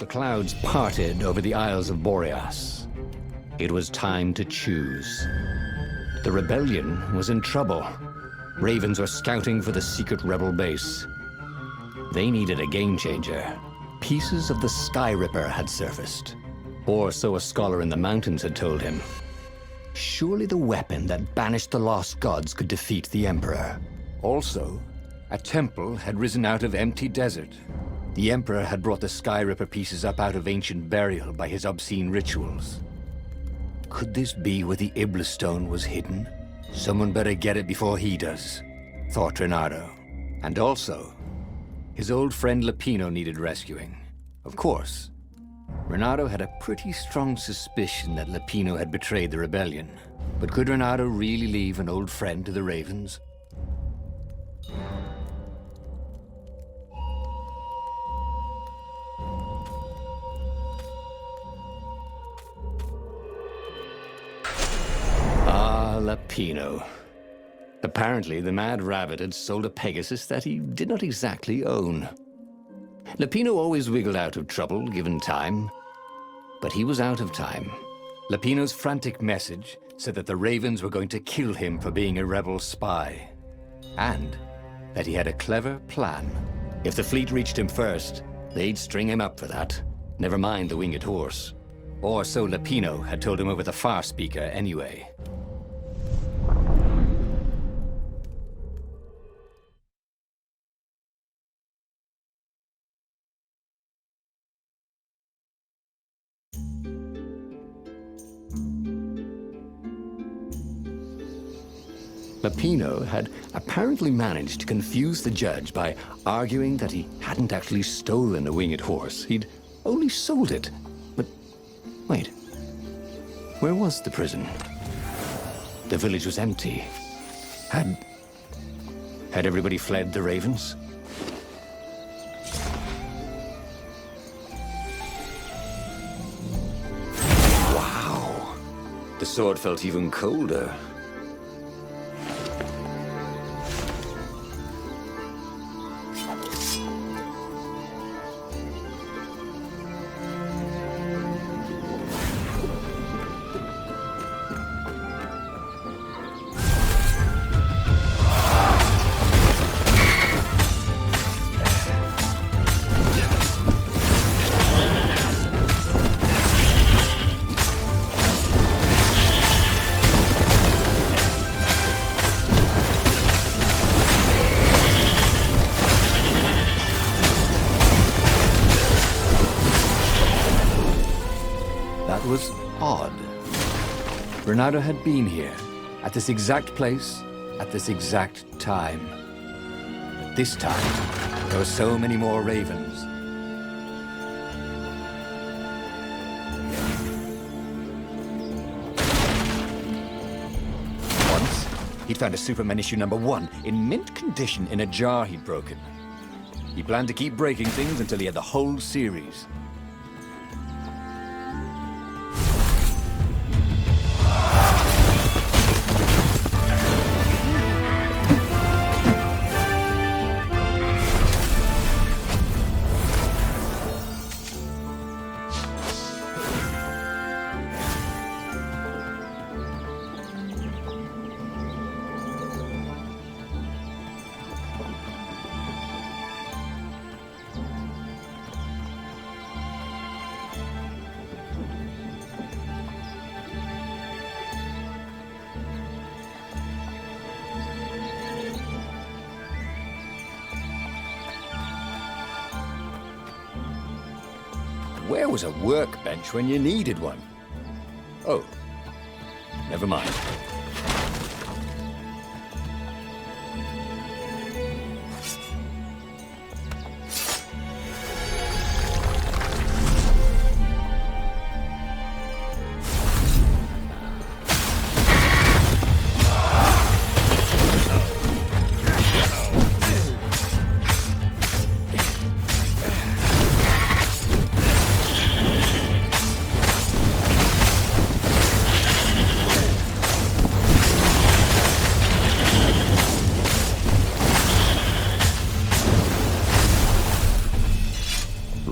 The clouds parted over the Isles of Boreas. It was time to choose. The rebellion was in trouble. Ravens were scouting for the secret rebel base. They needed a game changer. Pieces of the Sky Ripper had surfaced. Or so a scholar in the mountains had told him. Surely the weapon that banished the lost gods could defeat the Emperor. Also, a temple had risen out of empty desert. The Emperor had brought the Sky Ripper pieces up out of ancient burial by his obscene rituals. Could this be where the Iblis stone was hidden? Someone better get it before he does, thought Reynardo. And also, his old friend Lapino needed rescuing. Of course, Reynardo had a pretty strong suspicion that Lapino had betrayed the rebellion. But could Reynardo really leave an old friend to the Ravens? Lapino. Apparently, the Mad Rabbit had sold a Pegasus that he did not exactly own. Lapino always wiggled out of trouble, given time. But he was out of time. Lapino's frantic message said that the Ravens were going to kill him for being a rebel spy. And that he had a clever plan. If the fleet reached him first, they'd string him up for that. Never mind the winged horse. Or so Lapino had told him over the far speaker anyway. Lapino had apparently managed to confuse the judge by arguing that he hadn't actually stolen a winged horse. He'd only sold it. But wait, where was the prison? The village was empty. Had everybody fled the Ravens? Wow! The sword felt even colder. That was odd. Reynardo had been here, at this exact place, at this exact time. But this time, there were so many more Ravens. Once, he'd found a Superman issue #1 in mint condition in a jar he'd broken. He planned to keep breaking things until he had the whole series. Where was a workbench when you needed one? Oh, never mind.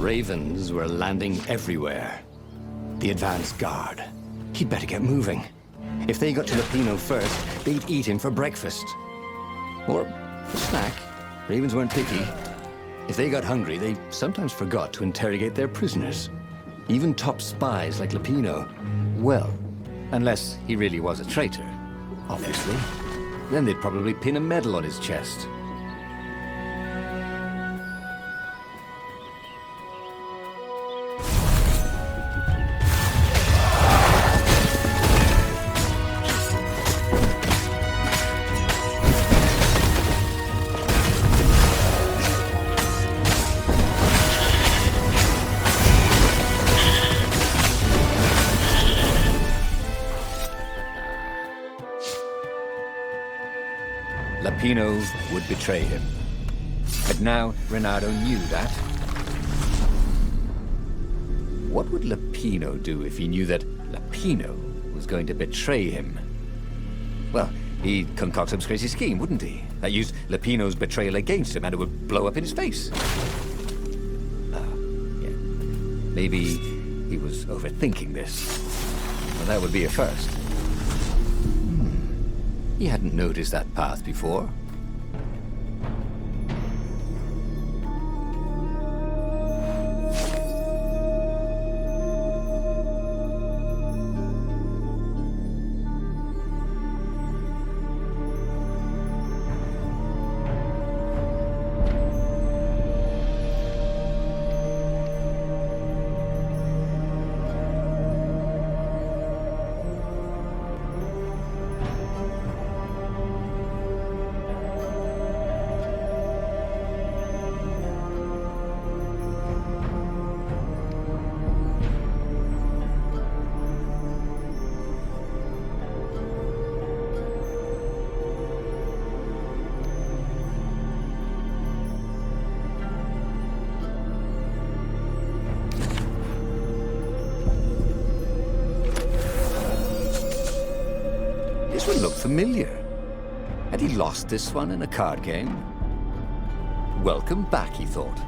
Ravens were landing everywhere. The advance guard. He'd better get moving. If they got to Lupino first, they'd eat him for breakfast. Or a snack. Ravens weren't picky. If they got hungry, they sometimes forgot to interrogate their prisoners. Even top spies like Lupino. Well, unless he really was a traitor, obviously. Then they'd probably pin a medal on his chest. Lupino would betray him. But now Reynardo knew that. What would Lupino do if he knew that Lupino was going to betray him? Well, he'd concoct some crazy scheme, wouldn't he? That used Lupino's betrayal against him and it would blow up in his face. Yeah. Maybe he was overthinking this. Well, that would be a first. He hadn't noticed that path before. This one looked familiar. Had he lost this one in a card game? Welcome back, he thought.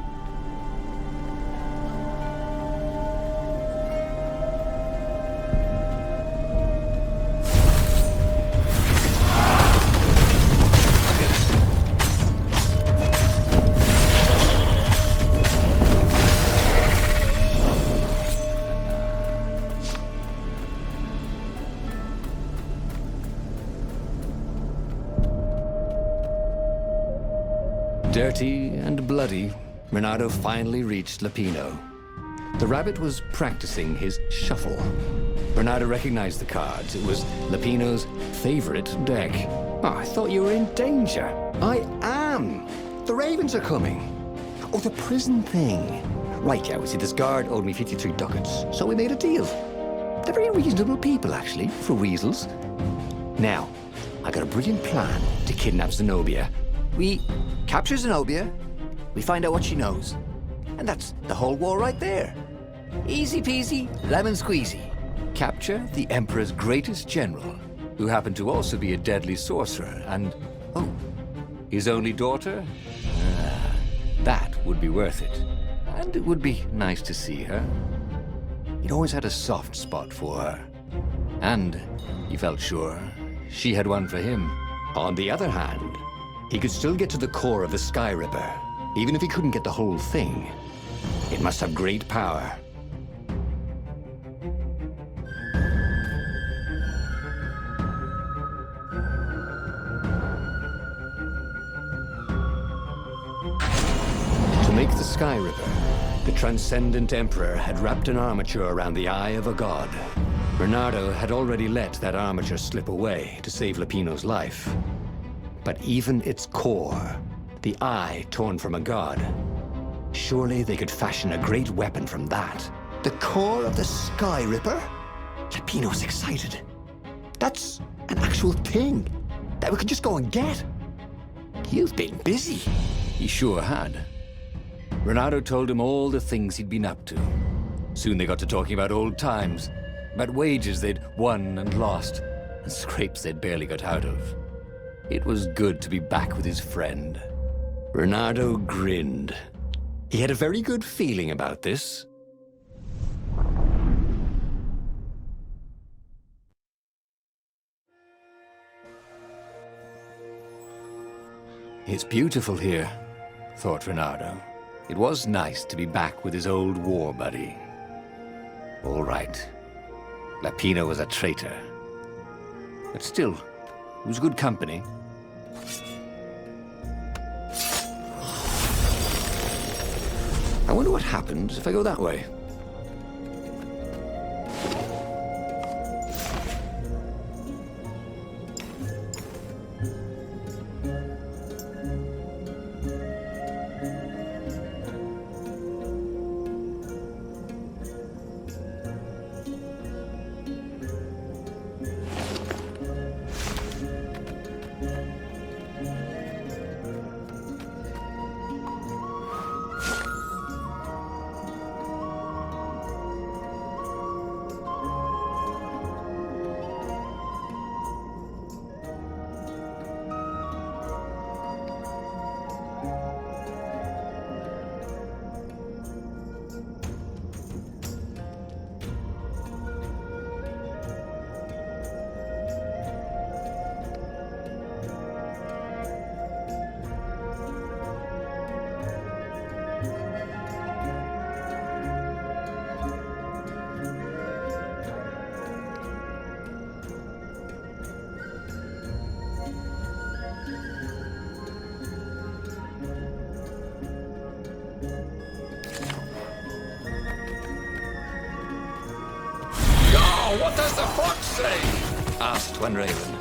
Dirty and bloody, Reynardo finally reached Lupino. The rabbit was practicing his shuffle. Reynardo recognized the cards. It was Lupino's favorite deck. Oh, I thought you were in danger. I am. The Ravens are coming. Oh, the prison thing. Right, yeah, we see this guard owed me 53 ducats, so we made a deal. They're very reasonable people, actually, for weasels. Now, I got a brilliant plan to kidnap Zenobia. We capture Zenobia, we find out what she knows, and that's the whole war right there. Easy peasy, lemon squeezy. Capture the Emperor's greatest general, who happened to also be a deadly sorcerer, and, oh, his only daughter? That would be worth it. And it would be nice to see her. He'd always had a soft spot for her. And he felt sure she had one for him. On the other hand, he could still get to the core of the Sky Ripper, even if he couldn't get the whole thing. It must have great power. To make the Sky Ripper, the Transcendent Emperor had wrapped an armature around the eye of a god. Reynardo had already let that armature slip away to save Lupino's life. But even its core, the eye torn from a god, surely they could fashion a great weapon from that. The core of the Sky Ripper? Lupino's excited. That's an actual thing that we could just go and get. You've been busy. He sure had. Reynardo told him all the things he'd been up to. Soon they got to talking about old times, about wages they'd won and lost, and scrapes they'd barely got out of. It was good to be back with his friend. Reynardo grinned. He had a very good feeling about this. It's beautiful here, thought Reynardo. It was nice to be back with his old war buddy. All right. Lapino was a traitor. But still, it was good company. I wonder what happens if I go that way. What does the fox say? Asked one raven.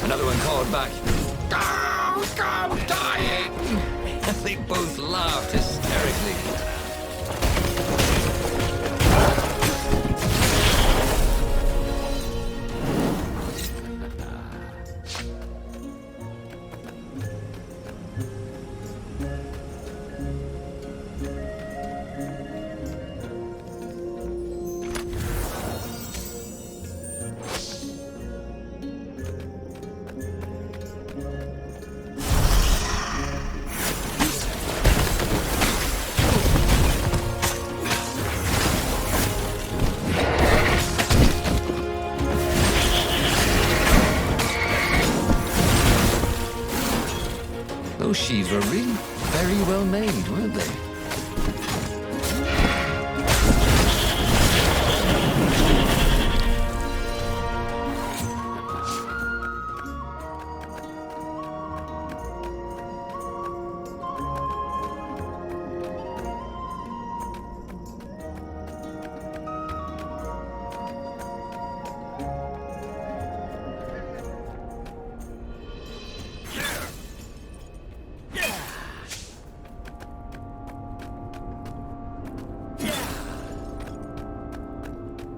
Another one called back, Come, dying! They both laughed hysterically. Those sheaves were really very well made, weren't they?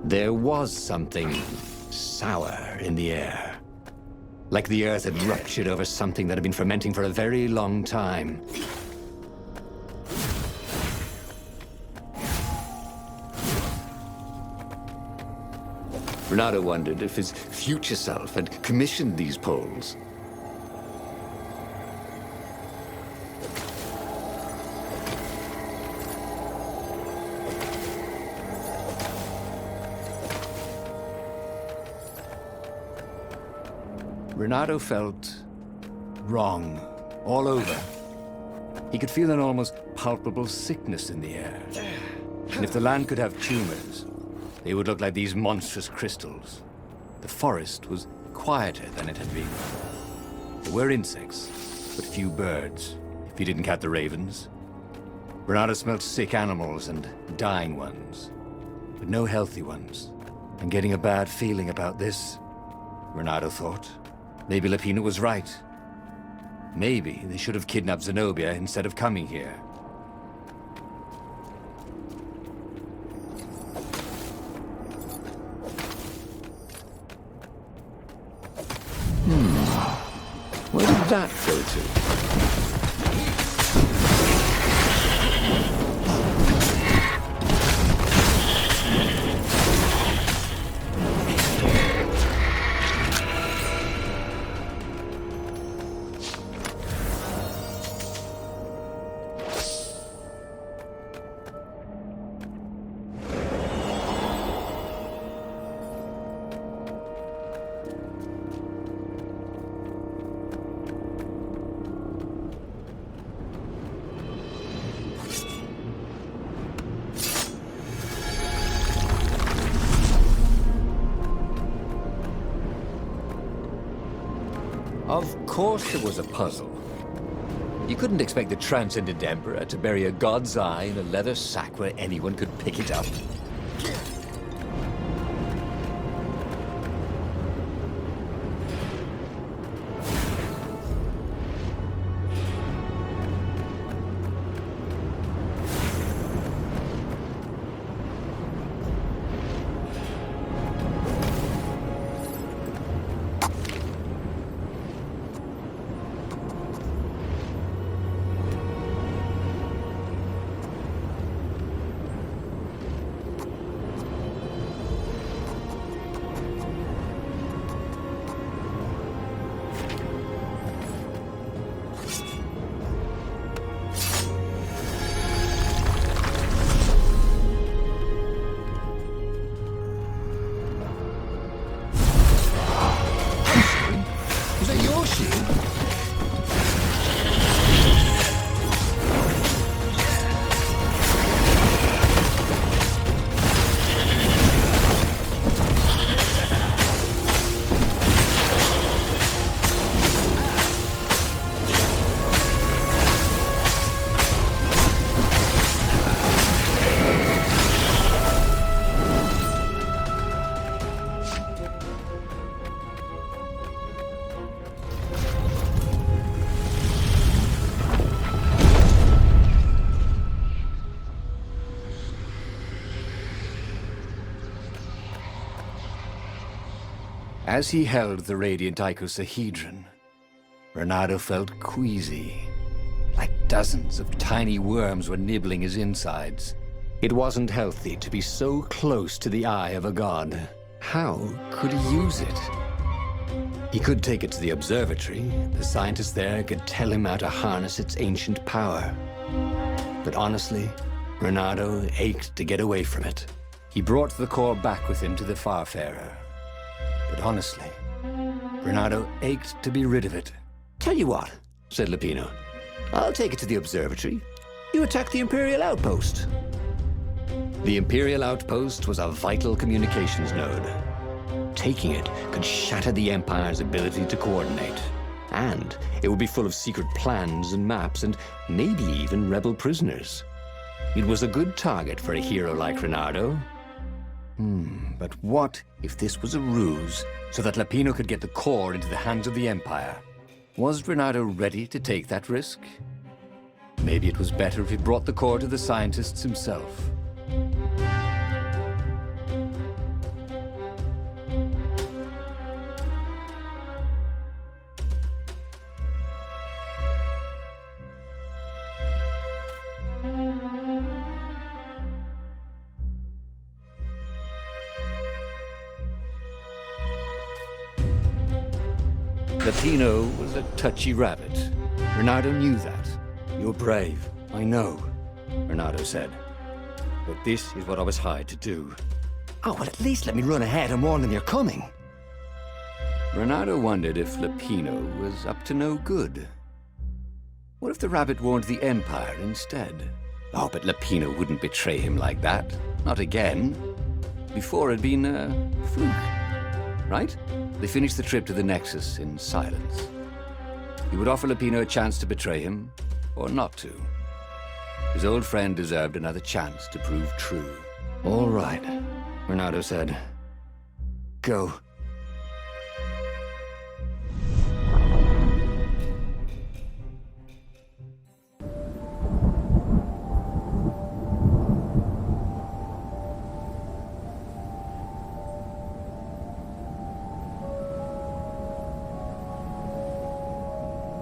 There was something sour in the air. Like the earth had ruptured over something that had been fermenting for a very long time. Reynardo wondered if his future self had commissioned these poles. Reynardo felt wrong all over. He could feel an almost palpable sickness in the air. And if the land could have tumors, they would look like these monstrous crystals. The forest was quieter than it had been. There were insects, but few birds, if you didn't count the ravens. Reynardo smelled sick animals and dying ones, but no healthy ones. And getting a bad feeling about this, Reynardo thought. Maybe Lapino was right. Maybe they should have kidnapped Zenobia instead of coming here. Where did that go to? course, there was a puzzle. You couldn't expect the transcendent emperor to bury a god's eye in a leather sack where anyone could pick it up. As he held the radiant icosahedron, Reynardo felt queasy, like dozens of tiny worms were nibbling his insides. It wasn't healthy to be so close to the eye of a god. How could he use it? He could take it to the observatory. The scientists there could tell him how to harness its ancient power. But honestly, Reynardo ached to get away from it. He brought the core back with him to the Farfarer. But honestly, Reynardo ached to be rid of it. Tell you what, said Lupino. I'll take it to the observatory. You attack the Imperial outpost. The Imperial outpost was a vital communications node. Taking it could shatter the Empire's ability to coordinate. And it would be full of secret plans and maps and maybe even rebel prisoners. It was a good target for a hero like Reynardo. But what if this was a ruse so that Lupino could get the core into the hands of the Empire? Was Reynardo ready to take that risk? Maybe it was better if he brought the core to the scientists himself. Lupino was a touchy rabbit. Reynardo knew that. You're brave, I know, Reynardo said. But this is what I was hired to do. Oh, well, at least let me run ahead and warn them you're coming. Reynardo wondered if Lupino was up to no good. What if the rabbit warned the Empire instead? Oh, but Lupino wouldn't betray him like that. Not again. Before it'd been a fluke, right? They finished the trip to the Nexus in silence. He would offer Lupino a chance to betray him, or not to. His old friend deserved another chance to prove true. All right, Reynardo said. Go.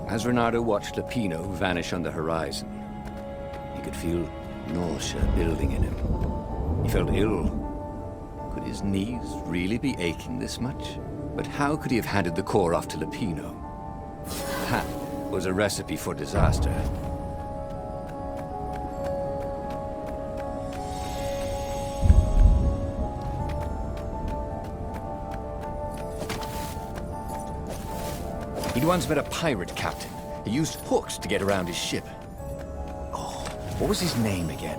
As Reynardo watched Lupino vanish on the horizon, he could feel nausea building in him. He felt ill. Could his knees really be aching this much? But how could he have handed the core off to Lupino? That was a recipe for disaster. He'd once met a pirate captain. He used hooks to get around his ship. Oh, what was his name again?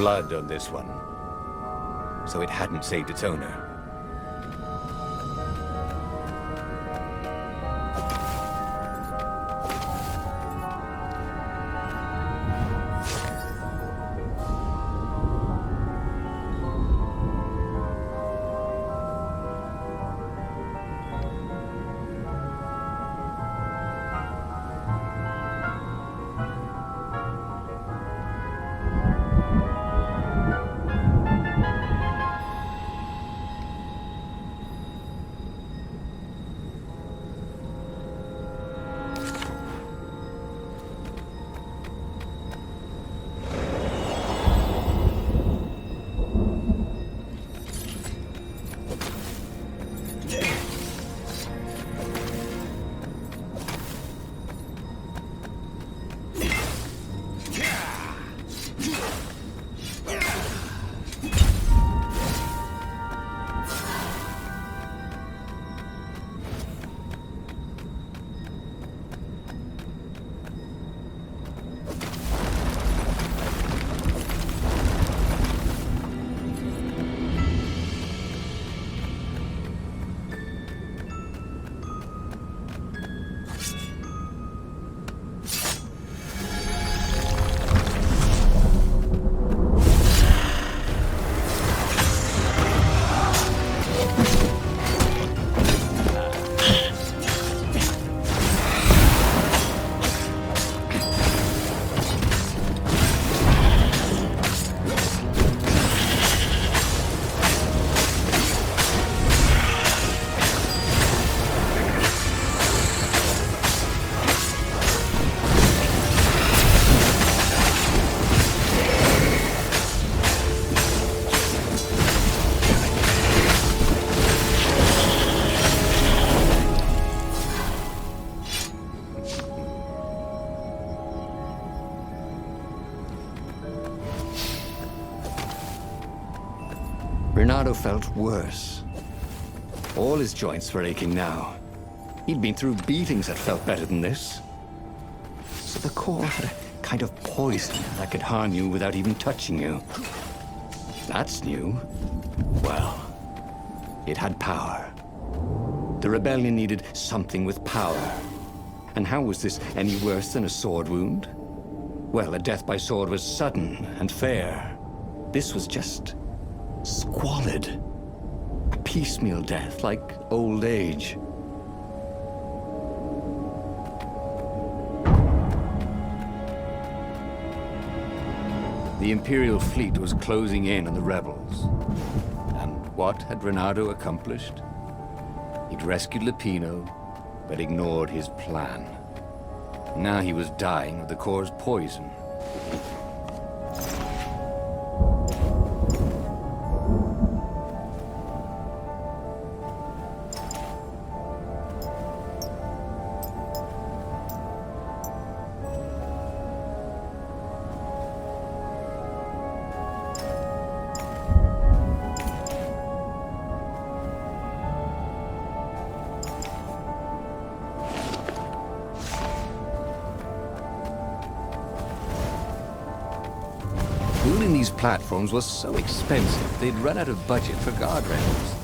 blood on this one. So it hadn't saved its owner. Reynardo felt worse. All his joints were aching now. He'd been through beatings that felt better than this. So the core had a kind of poison that could harm you without even touching you. That's new. Well, it had power. The rebellion needed something with power. And how was this any worse than a sword wound? Well, a death by sword was sudden and fair. This was just squalid. A piecemeal death, like old age. The Imperial fleet was closing in on the rebels. And what had Reynardo accomplished? He'd rescued Lupino, but ignored his plan. Now he was dying of the core's poison. Building these platforms was so expensive, they'd run out of budget for guardrails.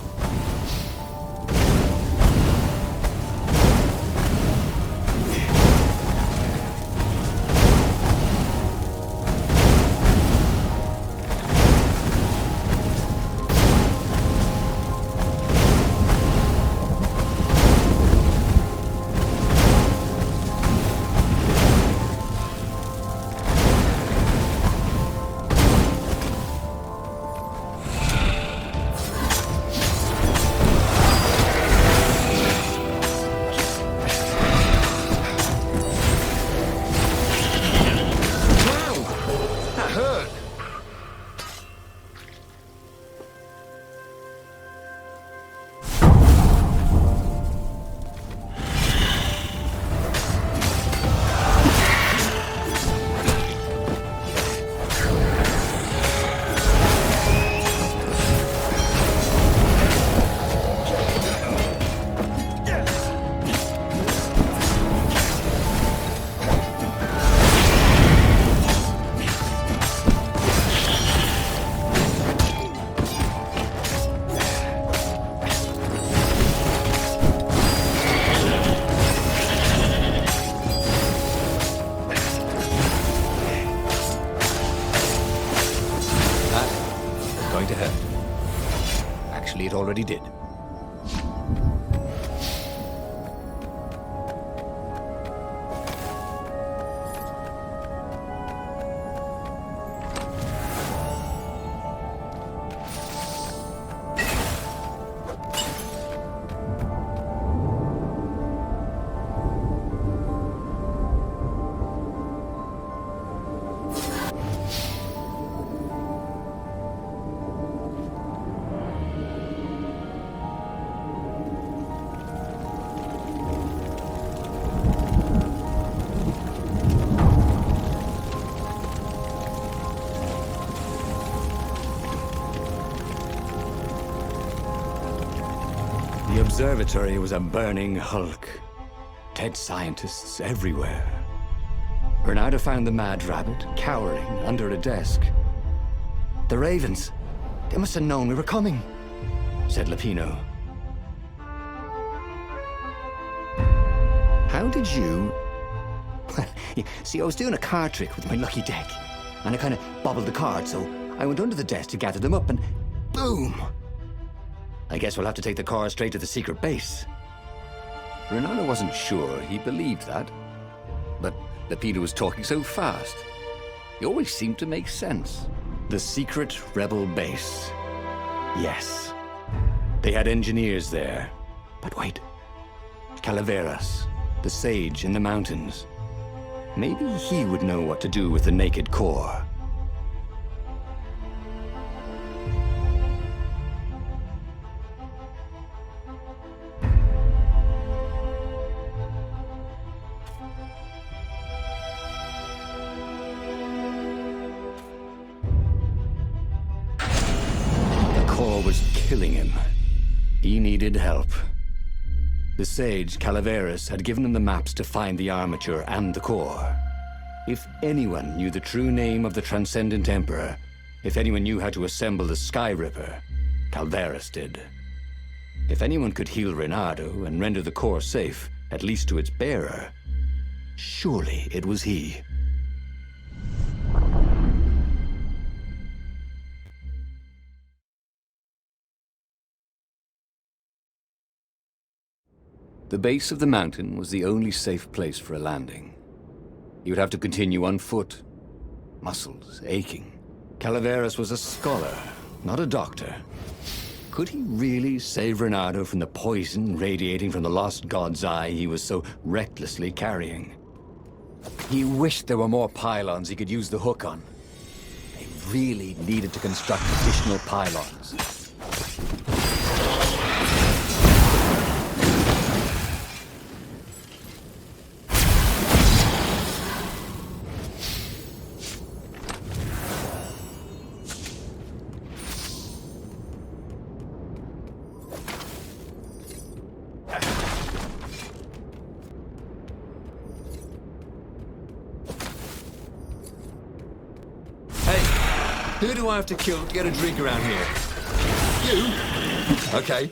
going to hurt. Actually, it already did. The observatory was a burning hulk. Dead scientists everywhere. Reynardo found the mad rabbit cowering under a desk. The ravens, they must have known we were coming, said Lupino. How did you... See, I was doing a card trick with my lucky deck, and I kind of bobbled the cards, so I went under the desk to gather them up, and boom! I guess we'll have to take the car straight to the secret base. Reynardo wasn't sure he believed that. But Lupino was talking so fast. He always seemed to make sense. The secret rebel base. Yes. They had engineers there. But wait. Calaveras, the sage in the mountains. Maybe he would know what to do with the naked core. Was killing him. He needed help. The sage, Calaveras, had given him the maps to find the armature and the core. If anyone knew the true name of the Transcendent Emperor, if anyone knew how to assemble the Sky Ripper, Calaveras did. If anyone could heal Reynardo and render the core safe, at least to its bearer, surely it was he. The base of the mountain was the only safe place for a landing. He would have to continue on foot, muscles aching. Calaveras was a scholar, not a doctor. Could he really save Reynardo from the poison radiating from the lost god's eye he was so recklessly carrying? He wished there were more pylons he could use the hook on. They really needed to construct additional pylons. Who do I have to kill to get a drink around here? You? Okay.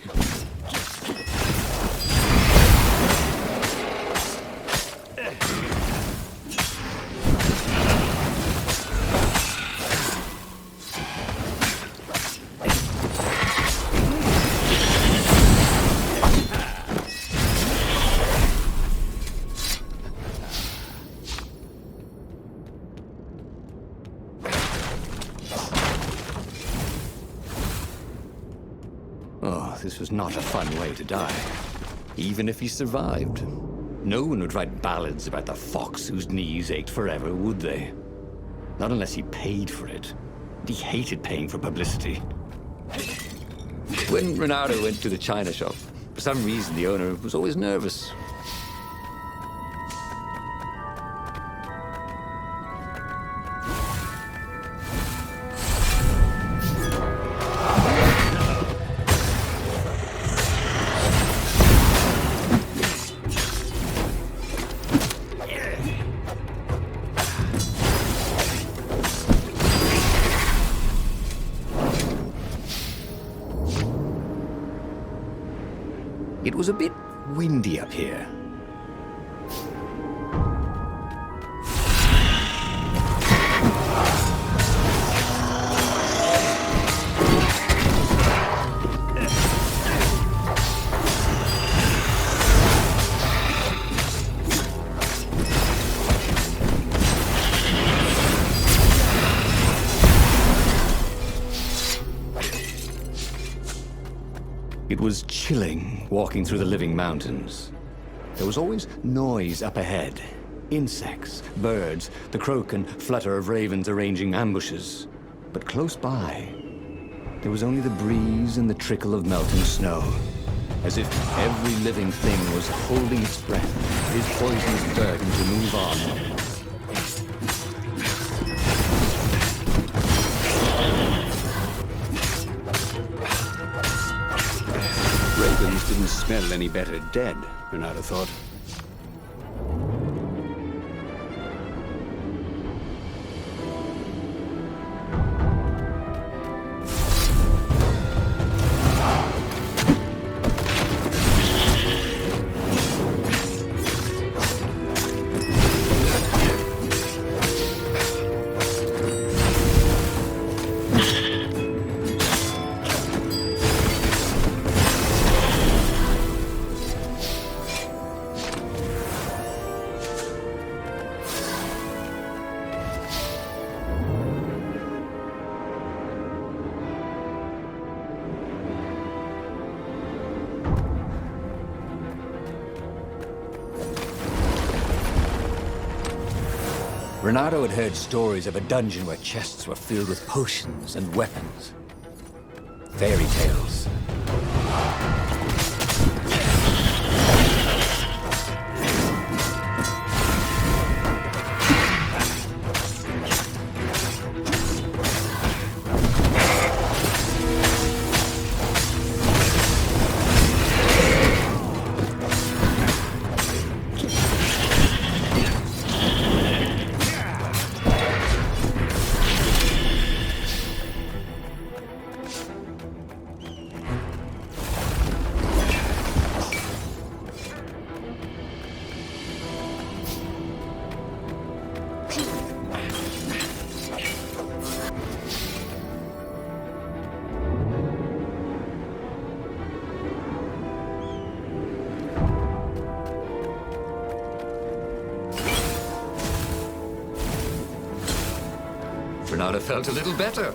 This was not a fun way to die. Even if he survived. No one would write ballads about the fox whose knees ached forever, would they? Not unless he paid for it. He hated paying for publicity. When Reynardo went to the china shop, for some reason the owner was always nervous. It was a bit windy up here. It was chilling walking through the living mountains. There was always noise up ahead. Insects, birds, the croak and flutter of ravens arranging ambushes. But close by, there was only the breeze and the trickle of melting snow. As if every living thing was holding its breath, his poisonous burden to move on. Ravens didn't smell any better dead, Reynardo thought. Reynardo had heard stories of a dungeon where chests were filled with potions and weapons. Fairy tales. Reynardo felt a little better.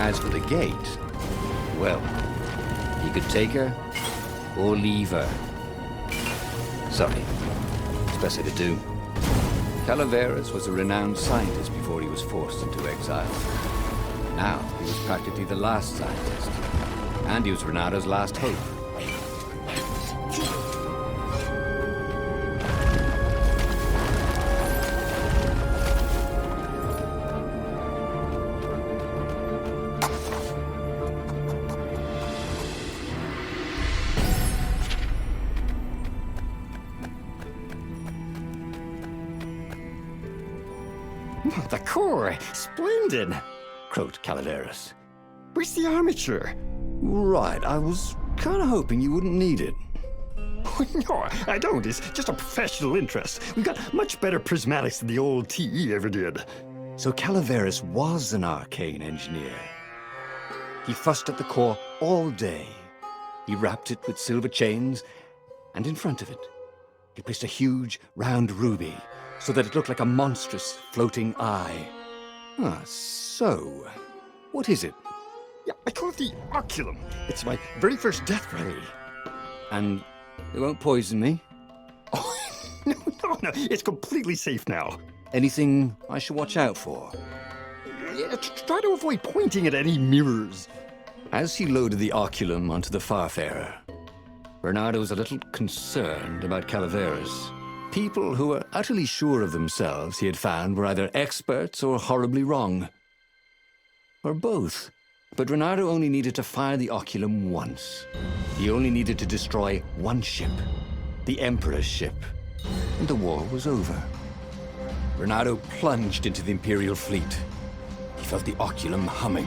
As for the gate, well, you could take her or leave her. Sorry, it's better to do. Calaveras was a renowned scientist before he was forced into exile. Now, he was practically the last scientist. And he was Reynardo's last hope. The core, splendid, croaked Calaveras. Where's the armature? Right, I was kind of hoping you wouldn't need it. No, I don't. It's just a professional interest. We've got much better prismatics than the old TE ever did. So Calaveras was an arcane engineer. He fussed at the core all day. He wrapped it with silver chains, and in front of it, he placed a huge, round ruby, so that it looked like a monstrous, floating eye. So, what is it? Yeah, I call it the oculum. It's my very first death ray. And it won't poison me? Oh, no, it's completely safe now. Anything I should watch out for? Yeah, try to avoid pointing at any mirrors. As he loaded the oculum onto the Farfarer, Reynardo was a little concerned about Calaveras. People who were utterly sure of themselves, he had found, were either experts or horribly wrong. Or both. But Reynardo only needed to fire the oculum once. He only needed to destroy one ship, the Emperor's ship, and the war was over. Reynardo plunged into the Imperial fleet. He felt the oculum humming.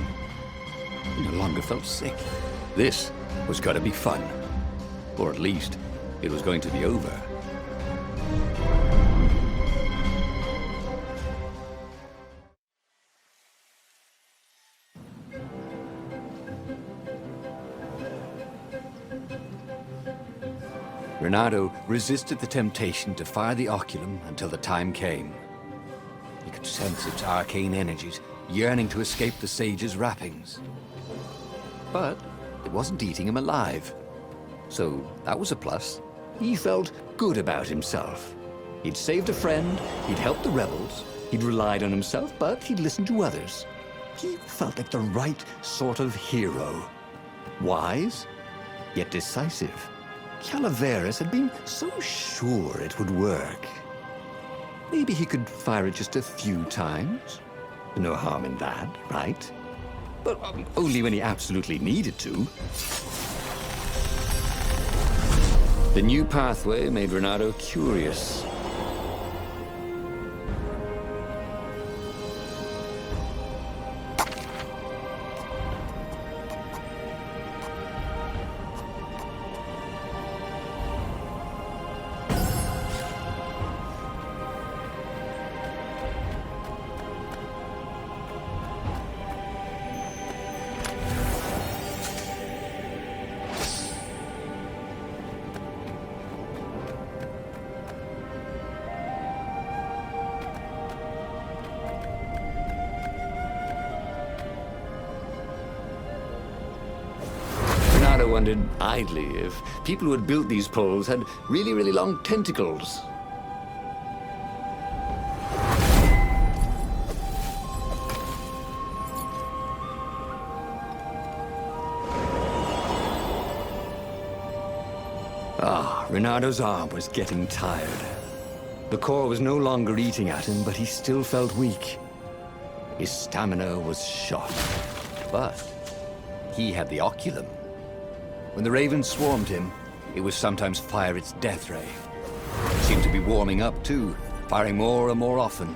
He no longer felt sick. This was going to be fun. Or at least, it was going to be over. Reynardo resisted the temptation to fire the oculum until the time came. He could sense its arcane energies yearning to escape the sage's wrappings. But it wasn't eating him alive. So that was a plus. He felt good about himself. He'd saved a friend, he'd helped the rebels, he'd relied on himself, but he'd listened to others. He felt like the right sort of hero. Wise, yet decisive. Calaveras had been so sure it would work. Maybe he could fire it just a few times. No harm in that, right? But only when he absolutely needed to. The new pathway made Reynardo curious. Reynardo wondered idly if people who had built these poles had really, really long tentacles. Reynardo's arm was getting tired. The core was no longer eating at him, but he still felt weak. His stamina was shot. But he had the oculum. When the ravens swarmed him, it would sometimes fire its death ray. It seemed to be warming up too, firing more and more often.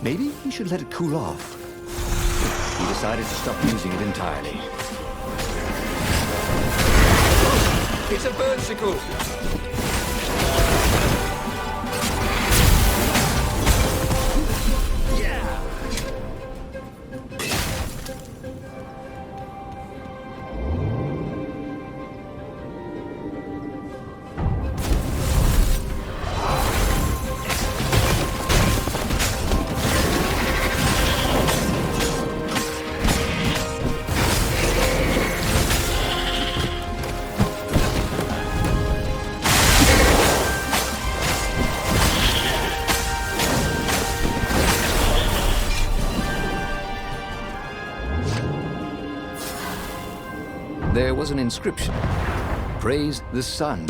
Maybe he should let it cool off. He decided to stop using it entirely. It's a birdsicle! There was an inscription. Praise the sun.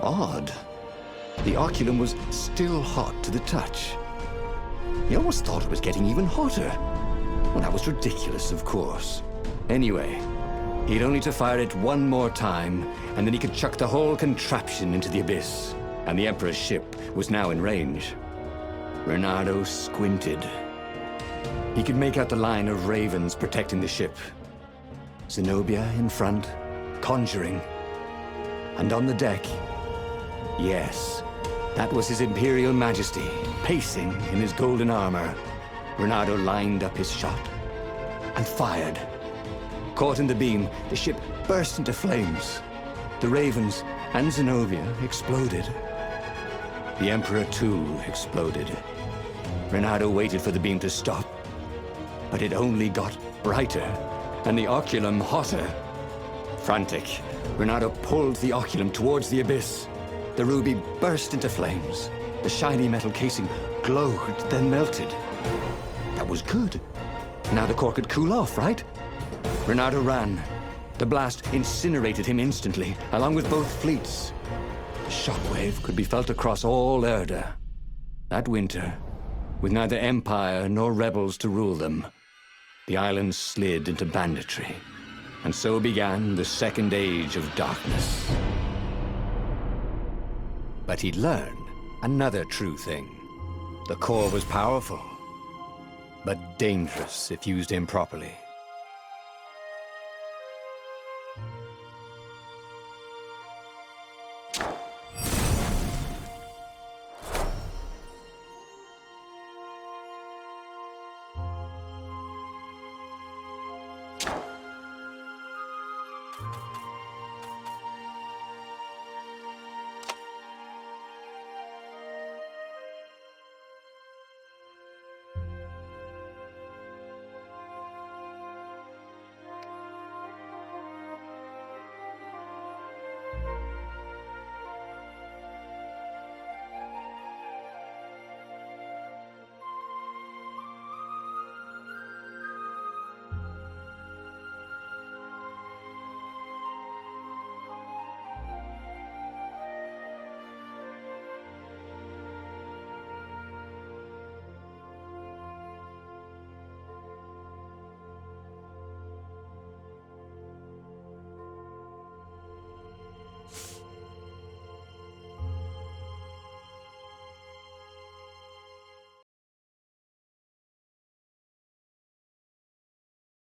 Odd. The oculum was still hot to the touch. He almost thought it was getting even hotter. Well, that was ridiculous, of course. Anyway, he'd only to fire it one more time, and then he could chuck the whole contraption into the abyss. And the Emperor's ship was now in range. Reynardo squinted. He could make out the line of ravens protecting the ship. Zenobia in front, conjuring. And on the deck, yes, that was his Imperial Majesty, pacing in his golden armor. Reynardo lined up his shot and fired. Caught in the beam, the ship burst into flames. The ravens and Zenobia exploded. The Emperor, too, exploded. Reynardo waited for the beam to stop, but it only got brighter, and the oculum hotter. Frantic, Reynardo pulled the oculum towards the abyss. The ruby burst into flames. The shiny metal casing glowed, then melted. That was good. Now the core could cool off, right? Reynardo ran. The blast incinerated him instantly, along with both fleets. The shockwave could be felt across all Erda. That winter, with neither Empire nor rebels to rule them, the islands slid into banditry. And so began the Second Age of Darkness. But he'd learned another true thing. The core was powerful, but dangerous if used improperly.